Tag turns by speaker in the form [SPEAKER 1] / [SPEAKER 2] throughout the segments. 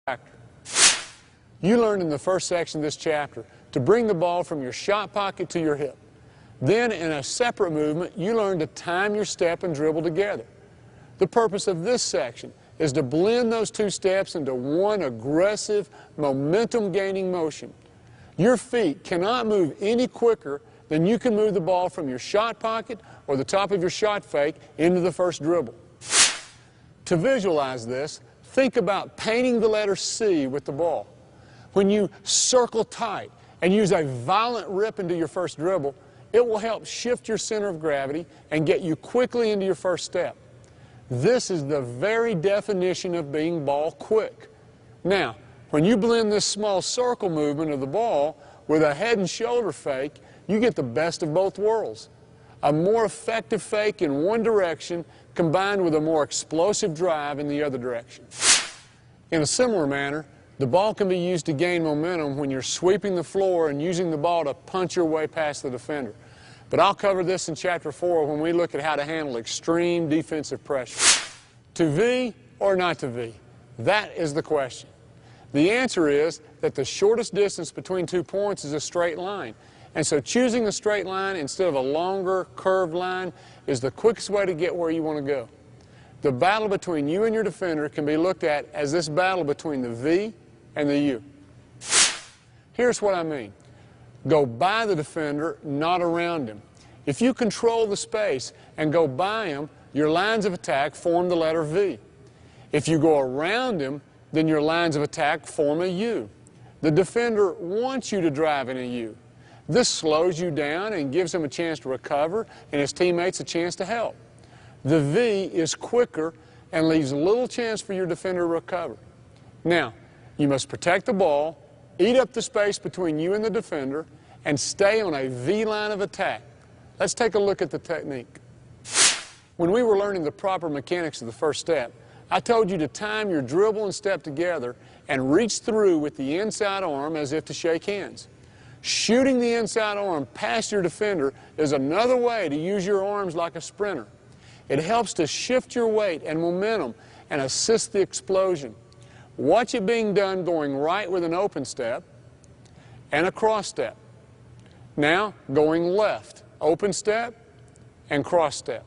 [SPEAKER 1] factor. You learned in the first section of this chapter to bring the ball from your shot pocket to your hip. Then, in a separate movement, you learned to time your step and dribble together. The purpose of this section is to blend those two steps into one aggressive, momentum-gaining motion. Your feet cannot move any quicker than you can move the ball from your shot pocket or the top of your shot fake into the first dribble. To visualize this, think about painting the letter C with the ball. When you circle tight and use a violent rip into your first dribble, it will help shift your center of gravity and get you quickly into your first step. This is the very definition of being ball quick. Now, when you blend this small circle movement of the ball with a head and shoulder fake, you get the best of both worlds. A more effective fake in one direction combined with a more explosive drive in the other direction. In a similar manner, the ball can be used to gain momentum when you're sweeping the floor and using the ball to punch your way past the defender. But I'll cover this in Chapter 4 when we look at how to handle extreme defensive pressure. To V or not to V? That is the question. The answer is that the shortest distance between 2 points is a straight line. And so choosing a straight line instead of a longer, curved line is the quickest way to get where you want to go. The battle between you and your defender can be looked at as this battle between the V and the U. Here's what I mean. Go by the defender, not around him. If you control the space and go by him, your lines of attack form the letter V. If you go around him, then your lines of attack form a U. The defender wants you to drive in a U. This slows you down and gives him a chance to recover and his teammates a chance to help. The V is quicker and leaves little chance for your defender to recover. Now, you must protect the ball, eat up the space between you and the defender, and stay on a V line of attack. Let's take a look at the technique. When we were learning the proper mechanics of the first step, I told you to time your dribble and step together and reach through with the inside arm as if to shake hands. Shooting the inside arm past your defender is another way to use your arms like a sprinter. It helps to shift your weight and momentum and assist the explosion. Watch it being done going right with an open step and a cross step. Now, going left, open step and cross step.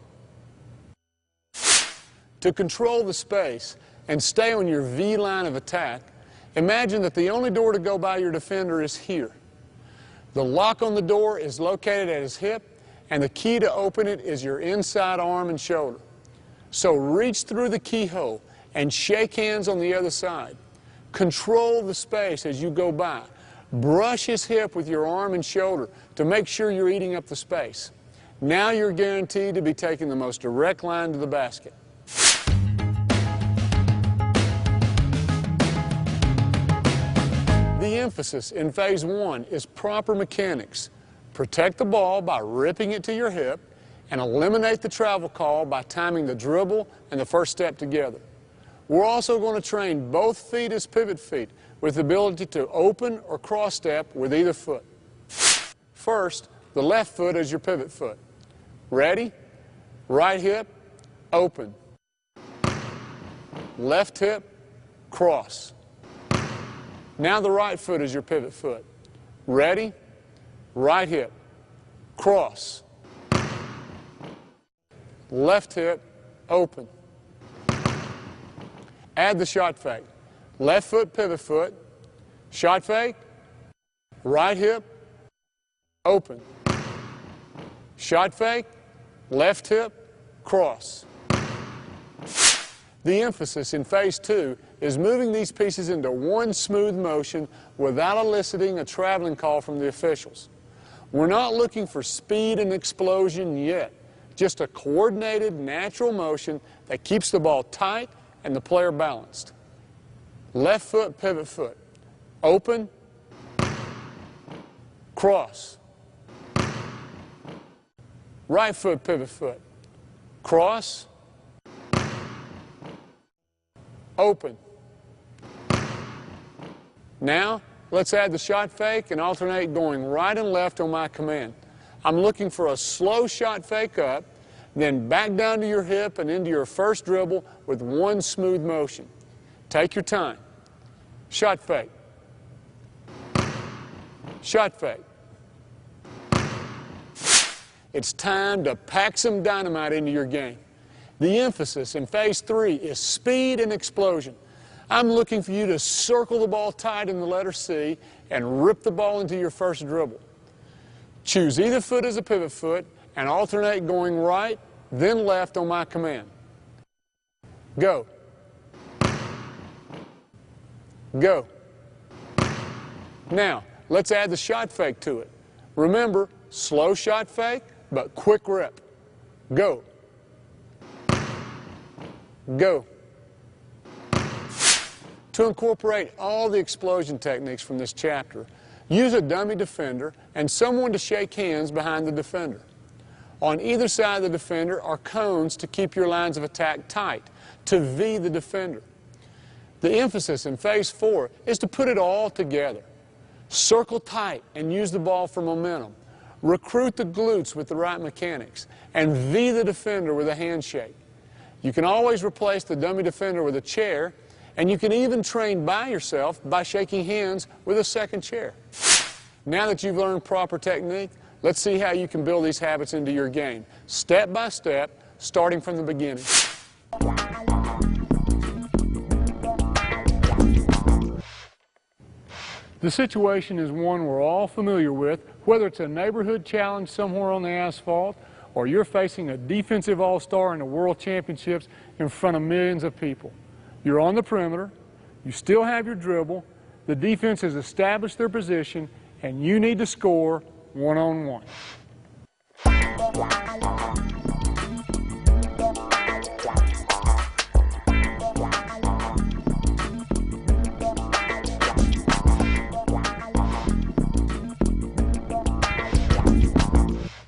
[SPEAKER 1] To control the space and stay on your V line of attack, imagine that the only door to go by your defender is here. The lock on the door is located at his hip, and the key to open it is your inside arm and shoulder. So reach through the keyhole and shake hands on the other side. Control the space as you go by. Brush his hip with your arm and shoulder to make sure you're eating up the space. Now you're guaranteed to be taking the most direct line to the basket. The emphasis in Phase 1 is proper mechanics. Protect the ball by ripping it to your hip and eliminate the travel call by timing the dribble and the first step together. We're also going to train both feet as pivot feet with the ability to open or cross step with either foot. First, the left foot as your pivot foot. Ready? Right hip, open. Left hip, cross. Now the right foot is your pivot foot. Ready? Right hip, cross. Left hip, open. Add the shot fake. Left foot, pivot foot, shot fake, right hip, open. Shot fake, left hip, cross. The emphasis in Phase 2 is moving these pieces into one smooth motion without eliciting a traveling call from the officials. We're not looking for speed and explosion yet, just a coordinated, natural motion that keeps the ball tight and the player balanced. Left foot, pivot foot. Open, cross. Right foot, pivot foot. Cross, open. Now, let's add the shot fake and alternate going right and left on my command. I'm looking for a slow shot fake up, then back down to your hip and into your first dribble with one smooth motion. Take your time. Shot fake. Shot fake. It's time to pack some dynamite into your game. The emphasis in Phase 3 is speed and explosion. I'm looking for you to circle the ball tight in the letter C and rip the ball into your first dribble. Choose either foot as a pivot foot and alternate going right, then left on my command. Go. Go. Now, let's add the shot fake to it. Remember, slow shot fake, but quick rip. Go. Go. To incorporate all the explosion techniques from this chapter, use a dummy defender and someone to shake hands behind the defender. On either side of the defender are cones to keep your lines of attack tight, to V the defender. The emphasis in Phase 4 is to put it all together. Circle tight and use the ball for momentum. Recruit the glutes with the right mechanics, and V the defender with a handshake. You can always replace the dummy defender with a chair, and you can even train by yourself by shaking hands with a second chair. Now that you've learned proper technique, let's see how you can build these habits into your game, step by step, starting from the beginning. The situation is one we're all familiar with, whether it's a neighborhood challenge somewhere on the asphalt, or you're facing a defensive all-star in the World Championships in front of millions of people. You're on the perimeter, you still have your dribble, the defense has established their position, and you need to score one-on-one.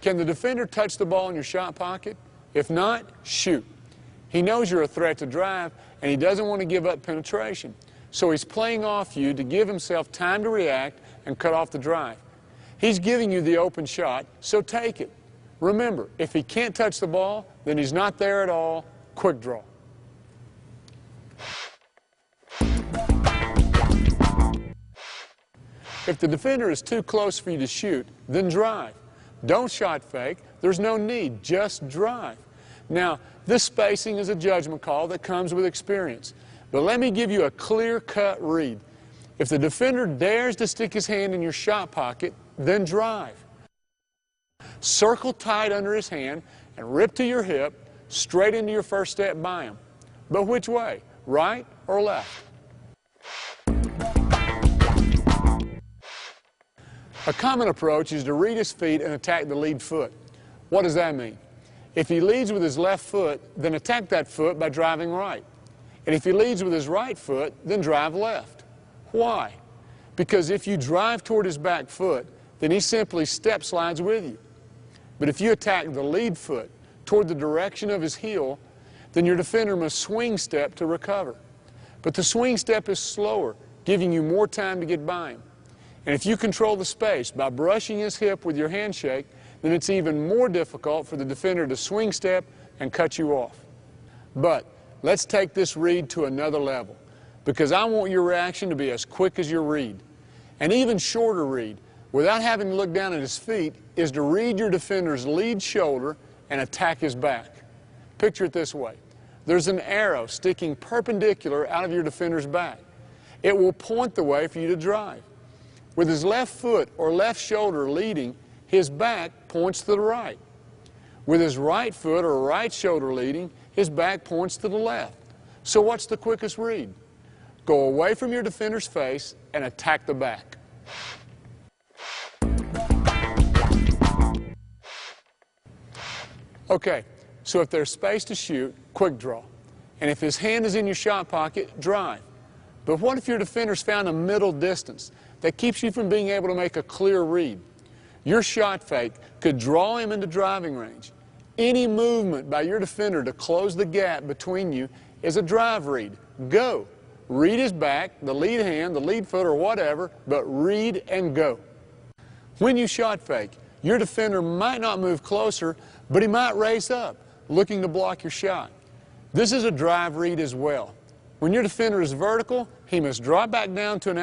[SPEAKER 1] Can the defender touch the ball in your shot pocket? If not, shoot. He knows you're a threat to drive, and he doesn't want to give up penetration. So he's playing off you to give himself time to react and cut off the drive. He's giving you the open shot, so take it. Remember, if he can't touch the ball, then he's not there at all. Quick draw. If the defender is too close for you to shoot, then drive. Don't shot fake. There's no need. Just drive. Now, this spacing is a judgment call that comes with experience. But let me give you a clear-cut read. If the defender dares to stick his hand in your shot pocket, then drive. Circle tight under his hand and rip to your hip, straight into your first step by him. But which way? Right or left? A common approach is to read his feet and attack the lead foot. What does that mean? If he leads with his left foot, then attack that foot by driving right. And if he leads with his right foot, then drive left. Why? Because if you drive toward his back foot, then he simply step slides with you. But if you attack the lead foot toward the direction of his heel, then your defender must swing step to recover. But the swing step is slower, giving you more time to get by him. And if you control the space by brushing his hip with your handshake, then it's even more difficult for the defender to swing step and cut you off. But let's take this read to another level, because I want your reaction to be as quick as your read. An even shorter read, without having to look down at his feet, is to read your defender's lead shoulder and attack his back. Picture it this way. There's an arrow sticking perpendicular out of your defender's back. It will point the way for you to drive. With his left foot or left shoulder leading, his back points to the right. With his right foot or right shoulder leading, his back points to the left. So what's the quickest read? Go away from your defender's face and attack the back. Okay, so if there's space to shoot, quick draw. And if his hand is in your shot pocket, drive. But what if your defender's found a middle distance that keeps you from being able to make a clear read? Your shot fake could draw him into driving range. Any movement by your defender to close the gap between you is a drive read. Go. Read his back, the lead hand, the lead foot, or whatever, but read and go. When you shot fake, your defender might not move closer, but he might raise up, looking to block your shot. This is a drive read as well. When your defender is vertical, he must drop back down to an